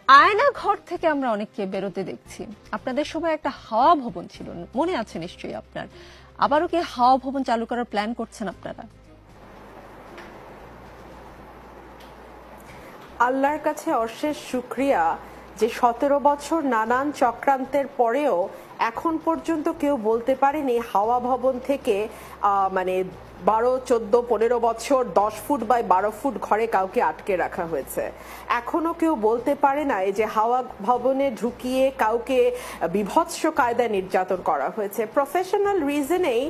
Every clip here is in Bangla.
আয়না ঘর থেকে আমরা অনেককে বেরোতে দেখছি। আপনাদের সময় একটা হাওয়া ভবন ছিল, মনে আছে নিশ্চয়ই আপনার। আবারও কি হাওয়া ভবন চালু করার প্ল্যান করছেন আপনারা? আল্লাহর কাছে অশেষ শুকরিয়া যে 17 বছর নানান চক্রান্তের পরেও এখন পর্যন্ত কেউ বলতে পারেনি হাওয়া ভবন থেকে মানে 12, 14, 15 বছর 10 ফুট বাই 12 ফুট ঘরে কাউকে আটকে রাখা হয়েছে। এখনো কেউ বলতে পারে না যে হাওয়া ভবনে ঢুকিয়ে কাউকে বিভৎস কায়দায় নির্যাতন করা হয়েছে। প্রফেশনাল রিজনেই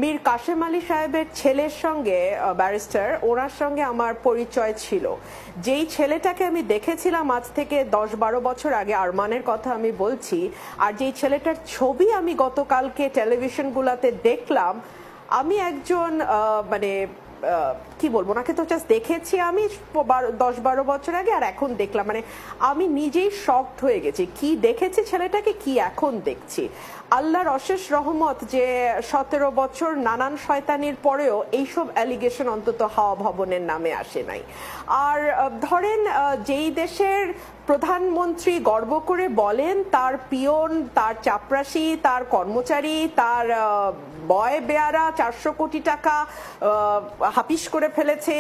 মীর কাশেম আলী সাহেবের ছেলের সঙ্গে, ব্যারিস্টার, ওনার সঙ্গে আমার পরিচয় ছিল। যেই ছেলেটাকে আমি দেখেছিলাম আজ থেকে 10-12 বছর আগে, আরমানের কথা আমি বলছি, আর যেই ছেলেটার ছবি আমি গতকালকে টেলিভিশনগুলোতে দেখলাম, আমি একজন মানে কি বলবো, ওনাকে তো জাস্ট দেখেছি আমি 10-12 বছর আগে, আর এখন দেখলাম, মানে আমি নিজেই শকড হয়ে গেছি। কি দেখেছি ছেলেটাকে, কি এখন দেখছি। আল্লাহর অশেষ রহমত যে 17 বছর নানান শয়তানির পরেও এইসব অ্যালিগেশন অন্তত হাওয়া ভবনের নামে আসে নাই। আর ধরেন যেই দেশের প্রধানমন্ত্রী গর্ব করে বলেন তার পিয়ন, তার চাপরাশি, তার কর্মচারী, তার বয় বেয়ারা 400 কোটি টাকা হাপিস করে ফেলেছে,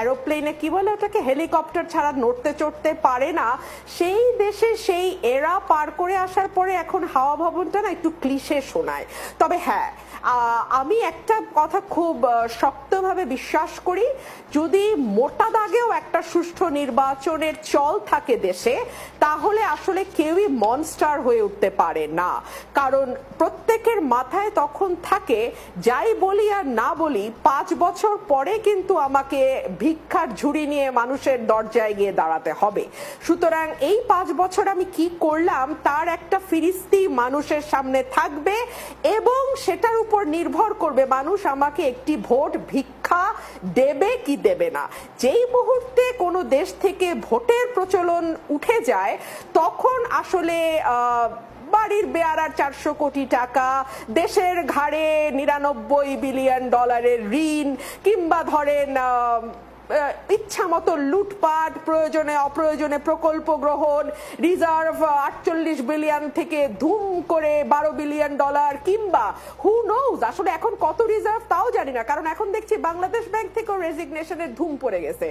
এরোপ্লেনে কি বলে ওটাকে, হেলিকপ্টার ছাড়া নড়তে চড়তে পারে না, সেই দেশে সেই এরা পার করে আসার পরে এখন হাওয়া ভবনটা না একটু ক্লিশে শোনায়। তবে হ্যাঁ, আমি একটা কথা খুব শক্তভাবে বিশ্বাস করি, যদি মোটা দাগেও একটা সুষ্ঠু নির্বাচনের চল থাকে দেশে, তাহলে আসলে কেউই মনস্টার হয়ে উঠতে পারে না। কারণ প্রত্যেকের মাথায় তখন থাকে, যাই বলি আর না বলি 5 বছর পরে কিন্তু আমাকে ভিক্ষার ঝুড়ি নিয়ে মানুষের দরজায় গিয়ে দাঁড়াতে হবে। সুতরাং এই 5 বছর আমি কি করলাম তার একটা ফিরিস্তি মানুষের সামনে থাকবে, এবং সেটার উপর নির্ভর করবে মানুষ আমাকে একটি ভোট ভিক্ষা দেবে কি দেবে না। যেই মুহূর্তে কোনো দেশ থেকে ভোটের প্রচলন উঠে যায়, তখন আসলে বাড়ির বেয়ারার 400 কোটি টাকা, দেশের ঘাড়ে 99 বিলিয়ন ডলারের ঋণ, কিংবা ধরেন ইচ্ছা মতো লুটপাট, প্রয়োজনে অপ্রয়োজনে প্রকল্প গ্রহণ, রিজার্ভ 48 বিলিয়ন থেকে ধুম করে 12 বিলিয়ন ডলার, কিংবা হু নোজ আসলে এখন কত রিজার্ভ তাও জানি না, কারণ এখন দেখছি বাংলাদেশ ব্যাংক থেকেও রেজিগনেশনের ধুম পড়ে গেছে।